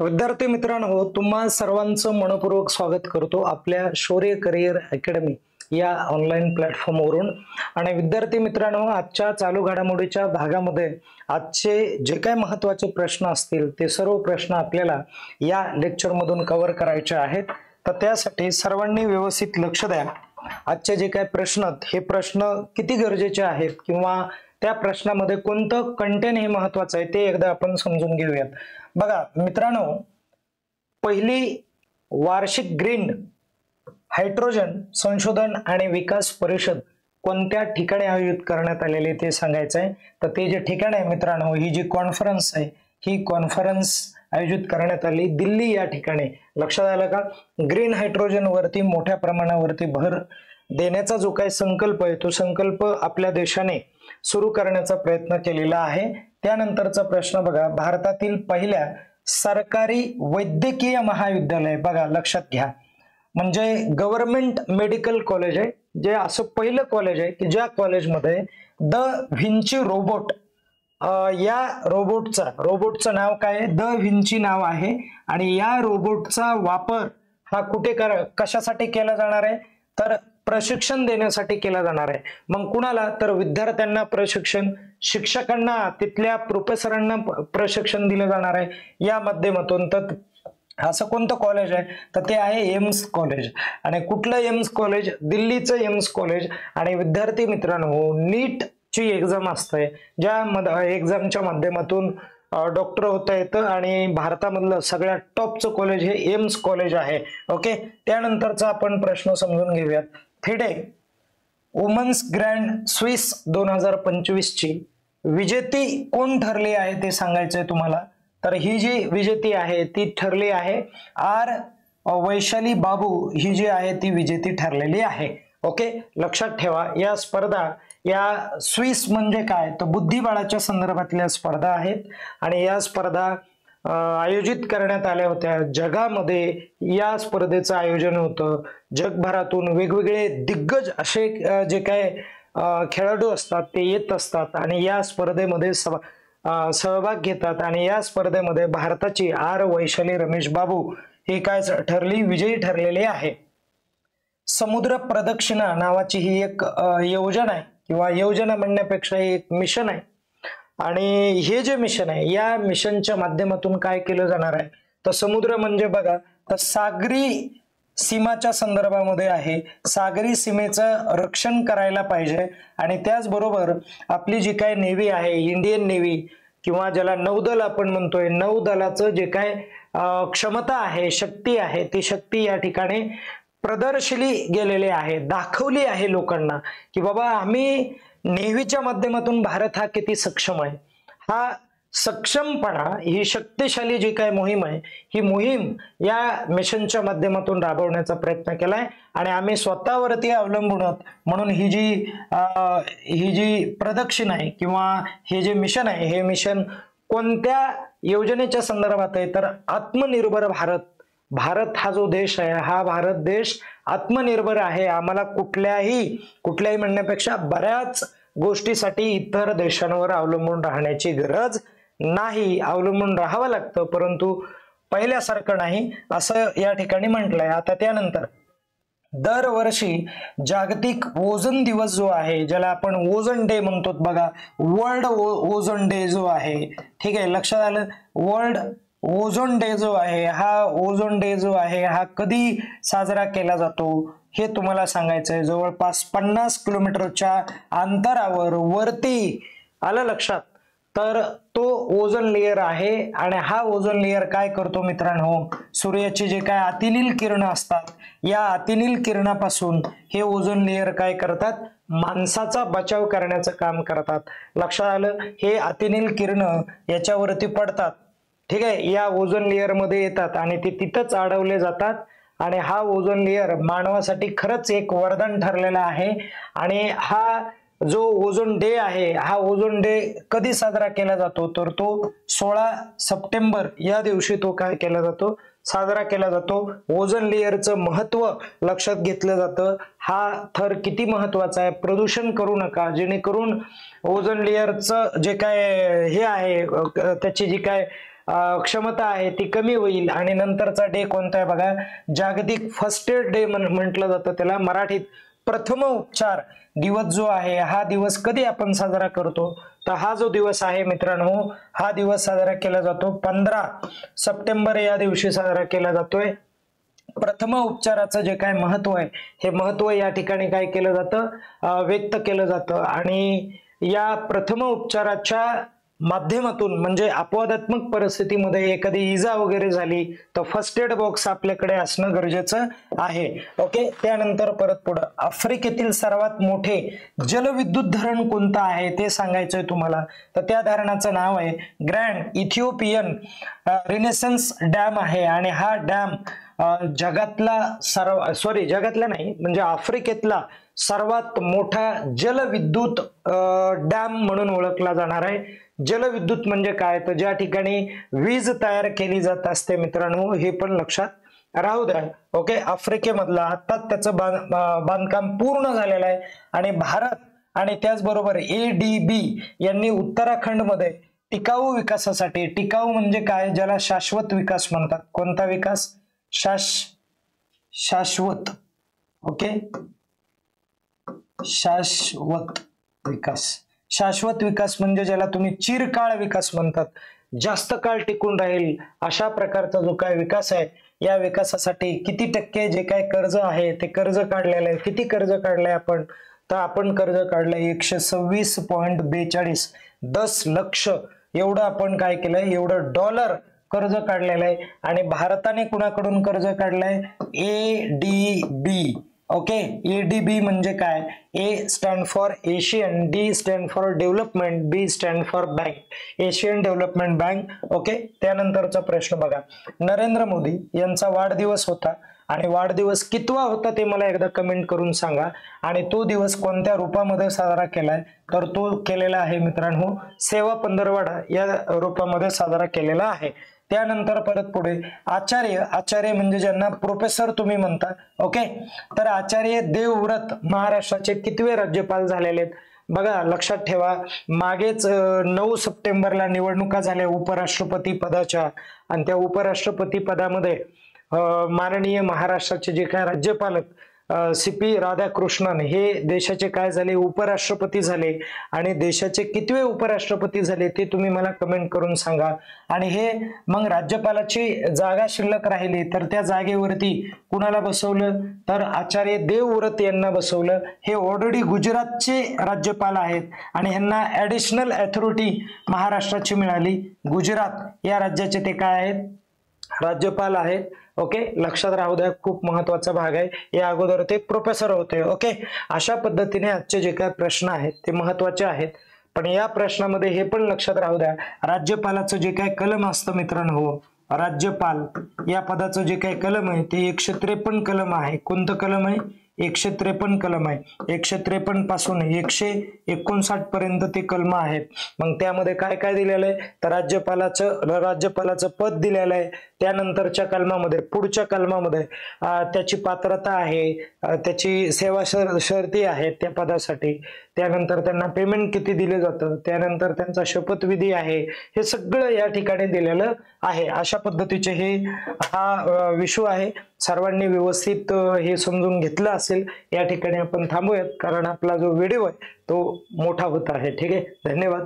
विद्यार्थी मित्रांनो, तुम्हा सर्वांचं मनपूर्वक स्वागत करतो आपल्या शौर्य करिअर अकॅडमी या ऑनलाईन प्लॅटफॉर्मवरून। आणि विद्यार्थी मित्रांनो, आजच्या चालू घडामोडीच्या भागामध्ये आजचे जे काही महत्त्वाचे प्रश्न असतील ते सर्व प्रश्न आपल्याला या लेक्चर मधून कव्हर करायचे आहेत। तर त्यासाठी सर्वांनी व्यवस्थित लक्ष द्या। आजचे जे काही प्रश्न हे प्रश्न किती गरजेचे आहेत किंवा त्या प्रश्नामध्ये कोणतं कंटेंट हे महत्त्वाचं आहे ते एकदा आपण समजून घेऊयात। बघा मित्रांनो, पहिली वार्षिक ग्रीन हायड्रोजन संशोधन आणि विकास परिषद कोणत्या ठिकाणी आयोजित करण्यात आलेली ते सांगायचं आहे। तर ते जे ठिकाण आहे मित्रांनो, ही जी कॉन्फरन्स आहे ही कॉन्फरन्स आयोजित करण्यात आली दिल्ली या ठिकाणी। लक्षात आलं का? ग्रीन हायड्रोजन वरती मोठ्या प्रमाणावरती भर देण्याचा जो काही संकल्प आहे तो संकल्प आपल्या देशाने सुरू करण्याचा प्रयत्न केलेला आहे। त्यानंतरचा प्रश्न बघा, भारतातील पहिल्या सरकारी वैद्यकीय महाविद्यालय, बघा लक्षात घ्या, म्हणजे गव्हर्नमेंट मेडिकल कॉलेज आहे, जे असं पहिलं कॉलेज आहे की ज्या कॉलेजमध्ये द व्हिंची रोबोट या रोबोटचं नाव काय आहे? द व्हिंची नाव आहे। आणि या रोबोटचा वापर हा कुठे कशासाठी केला जाणार आहे? तर प्रशिक्षण देण्यासाठी केला जाणार आहे। मग कुणाला? तर विद्यार्थ्यांना प्रशिक्षण, शिक्षकांना, तिथल्या प्रोफेसरांना प्रशिक्षण दिलं जाणार आहे या माध्यमातून। तर असं कोणतं कॉलेज आहे? तर ते आहे एम्स कॉलेज। आणि कुठलं एम्स कॉलेज? दिल्लीचं एम्स कॉलेज। आणि विद्यार्थी मित्रांनो, नीट ची एक्झाम असते, ज्या एक्झामच्या माध्यमातून डॉक्टर होता येतं आणि भारतामधलं सगळ्यात टॉपचं कॉलेज हे एम्स कॉलेज आहे। ओके, त्यानंतरचा आपण प्रश्न समजून घेऊयात। फिडे वुमन्स ग्रँड स्विस 2025 ची विजेती कोण ठरली आहे ते सांगायचंय तुम्हाला। तर ही जी विजेती आहे ती ठरली आहे आर वैशाली बाबू, ही जी आहे ती विजेती ठरलेली आहे। ओके, लक्षात ठेवा, या स्पर्धा, या स्विस म्हणजे काय? तर बुद्धिबळाच्या संदर्भातल्या स्पर्धा आहेत आणि या स्पर्धा आयोजित करण्यात आल्या होत्या। जगामध्ये या स्पर्धेचं आयोजन होतं, जगभरातून वेगवेगळे दिग्गज असे जे काय खेळाडू असतात ते येत असतात आणि या स्पर्धेमध्ये सहभाग घेतात। आणि या स्पर्धेमध्ये भारताची आर वैशाली रमेश बाबू ही काय ठरली? विजयी ठरलेली आहे। समुद्र प्रदक्षिणा नावाची ही एक योजना आहे, किंवा योजना म्हणण्यापेक्षा एक मिशन आहे। आणि हे जे मिशन आहे या मिशनच्या माध्यमातून काय केलं जाणार आहे? तर समुद्र म्हणजे बघा, तर सागरी सीमाच्या संदर्भामध्ये आहे, सागरी सीमेचं रक्षण करायला पाहिजे। आणि त्याचबरोबर आपली जी काय नेव्ही आहे, इंडियन नेव्ही किंवा ज्याला नौदल आपण म्हणतोय, नौदलाचं जे काय क्षमता आहे, शक्ती आहे, ती शक्ती या ठिकाणी प्रदर्शली गेलेली आहे, दाखवली आहे लोकांना की बाबा आम्ही नेव्हीच्या माध्यमातून भारत हा किती सक्षम आहे। हा सक्षमपणा, ही शक्तिशाली जी काय मोहीम आहे, ही मोहीम या मिशनच्या माध्यमातून राबवण्याचा प्रयत्न केलाय। आणि आम्ही स्वतःवरती अवलंबून आहोत, म्हणून ही जी प्रदक्षिणा आहे किंवा हे जे मिशन आहे, हे मिशन कोणत्या योजनेच्या संदर्भात आहे? तर आत्मनिर्भर भारत हा जो देश आहे, हा भारत देश आत्मनिर्भर आहे। आम्हाला कुठल्याही म्हणण्यापेक्षा बऱ्याच गोष्टीसाठी इतर देशांवर अवलंबून राहण्याची गरज नाही। अवलंबून राहावं लागतं, परंतु पहिल्यासारखं नाही, असं या ठिकाणी म्हटलंय। आता त्यानंतर दरवर्षी जागतिक ओझोन दिवस जो आहे, ज्याला आपण ओझोन डे म्हणतो बघा, वर्ल्ड ओझोन डे जो आहे, ठीक आहे, लक्षात आलं? वर्ल्ड ओझोन डे जो आहे, हा ओझोन डे जो आहे हा कधी साजरा केला जातो हे तुम्हाला सांगायचंय। जवळपास 50 किलोमीटरच्या अंतरावर वरती, आलं लक्षात? तर तो ओझोन लेयर आहे। आणि हा ओझोन लेयर काय करतो मित्रांनो? सूर्याची जे काय अतिनील किरण असतात, या अतिनील किरणापासून हे ओझोन लेयर काय करतात? माणसाचा बचाव करण्याचं काम करतात। लक्षात आलं? हे अतिनील किरण याच्यावरती पडतात, ठीक आहे, या ओझोन लेयर मध्ये येतात आणि ते तिथंच अडवले जातात। आणि हा ओझोन लेयर मानवासाठी खरंच एक वरदान ठरलेला आहे। आणि हा जो ओझोन डे आहे, हा ओझोन डे कधी साजरा केला जातो? तर तो 16 सप्टेंबर या दिवशी तो काय केला जातो? साजरा केला जातो। ओझोन लेयरचं महत्व लक्षात घेतलं जातं। हा थर किती महत्वाचा आहे, प्रदूषण करू नका, जेणेकरून ओझोन लेयरचं जे काय हे आहे त्याची जी काय क्षमता आहे ती कमी होईल आणि नंतरचा डे कोणता आहे बघा, जागतिक फर्स्ट एड डे म्हटलं जातं त्याला, मराठीत प्रथम उपचार दिवस जो आहे हा दिवस कधी आपण साजरा करतो, तर हा जो दिवस आहे मित्रांनो हा दिवस साजरा केला जातो 15 सप्टेंबर या दिवशी साजरा केला जातोय. प्रथम उपचाराचं जे काय महत्व आहे हे महत्व या ठिकाणी काय केलं जातं, व्यक्त केलं जातं. आणि या प्रथम उपचाराच्या माध्यमातून म्हणजे अपवादात्मक परिस्थितीमध्ये एखादी इजा वगैरे झाली तर फर्स्ट एड बॉक्स आपल्याकडे असणं गरजेचं आहे. ओके, त्यानंतर परत पुढं, आफ्रिकेतील सर्वात मोठे जलविद्युत धरण कोणतं आहे ते सांगायचंय तुम्हाला. तर त्या धरणाचं नाव आहे ग्रँड इथिओपियन रिनेसन्स डॅम आहे. आणि हा डॅम जगातला नाही म्हणजे आफ्रिकेतला सर्वात मोठा जलविद्युत डॅम म्हणून ओळखला जाणार आहे. जलविद्युत म्हणजे काय, तर ज्या ठिकाणी वीज तयार केली जात असते मित्रांनो, हे पण लक्षात राहू द्या. ओके, आफ्रिकेमधला आत्ताच त्याचं बांधकाम पूर्ण झालेलं आहे. आणि भारत आणि त्याचबरोबर ADB यांनी उत्तराखंडमध्ये टिकाऊ विकासासाठी, टिकाऊ म्हणजे काय, ज्याला शाश्वत विकास म्हणतात, कोणता विकास, शाश्वत. ओके, शाश्वत विकास. शाश्वत विकास म्हणजे ज्याला तुम्ही चिरकाळ विकास म्हणतात, जास्त काळ टिकून राहील अशा प्रकारचा जो काय विकास आहे, या विकासासाठी किती टक्के जे काय कर्ज आहे ते कर्ज काढलेलं आहे. किती कर्ज काढलंय आपण, तर आपण कर्ज काढलंय 126.42 10 लक्ष एवढं आपण काय केलंय, एवढं डॉलर कर्ज काढलेलं आहे. आणि भारताने कुणाकडून कर्ज काढलंय, ADB. ओके, ADB म्हणजे काय, A stand for Asian, D stand for development, B stand for bank, Asian development bank. Okay, त्यानंतरचा प्रश्न बघा, नरेंद्र मोदी यांचा वाढदिवस होता आणि वाढदिवस कितवा होता ते मला एकदा कमेंट करून सांगा. आणि तो दिवस कोणत्या रूपामध्ये साजरा केलाय, तर तो केलेला आहे मित्रांनो सेवा पंधरवडा या रूपामध्ये साजरा केलेला आहे. त्यानंतर परत पुढे आचार्य म्हणजे ज्यांना प्रोफेसर तुम्ही म्हणता. ओके, तर आचार्य देवव्रत महाराष्ट्राचे कितवे राज्यपाल झालेले आहेत बघा, लक्षात ठेवा. मागेच 9 सप्टेंबरला निवडणुका झाल्या उपराष्ट्रपती पदाच्या आणि त्या उपराष्ट्रपती पदामध्ये माननीय महाराष्ट्राचे जे काय राज्यपाल CP राधाकृष्णन हे देशाचे काय झाले, उपराष्ट्रपती झाले. आणि देशाचे कितवे उपराष्ट्रपती झाले ते तुम्ही मला कमेंट करून सांगा. आणि हे मग राज्यपालाची जागा शिल्लक राहिली तर त्या जागेवरती कुणाला बसवलं, तर आचार्य देवव्रत यांना बसवलं. हे ऑलरेडी गुजरातचे राज्यपाल आहेत आणि ह्यांना ऍडिशनल अथॉरिटी महाराष्ट्राची मिळाली. गुजरात या राज्याचे ते काय आहेत, राज्यपाल आहेत. ओके, लक्षात राहू द्या, खूप महत्वाचा भाग आहे. या अगोदर ते प्रोफेसर होते. ओके, अशा पद्धतीने आजचे जे काही प्रश्न आहेत ते महत्वाचे आहेत. पण या प्रश्नामध्ये हे पण लक्षात राहू द्या, राज्यपालाचं जे काही कलम असतं मित्रांनो, राज्यपाल या पदाचं जे काही कलम आहे ते 153 कलम आहे. कोणतं कलम आहे, 153 कलम आहे. 153 पासून 159 पर्यंत ते कलम आहेत. मग त्यामध्ये काय काय दिलेलं आहे, तर राज्यपालाचं पद दिलेलं आहे. त्यानंतरच्या कलमामध्ये, पुढच्या कलमामध्ये त्याची पात्रता आहे, त्याची सेवा शर्ती आहेत त्या पदासाठी, त्यानंतर त्यांना पेमेंट किती दिले जातं, त्यानंतर त्यांचा शपथविधी आहे, हे सगळं या ठिकाणी दिलेलं आहे. अशा पद्धतीचे हा विषय आहे. सर्वांनी व्यवस्थित हे समजून घेतलं असेल. या ठिकाणी आपण थांबूयात कारण आपला जो व्हिडिओ आहे तो मोठा होत आहे. ठीक आहे, धन्यवाद.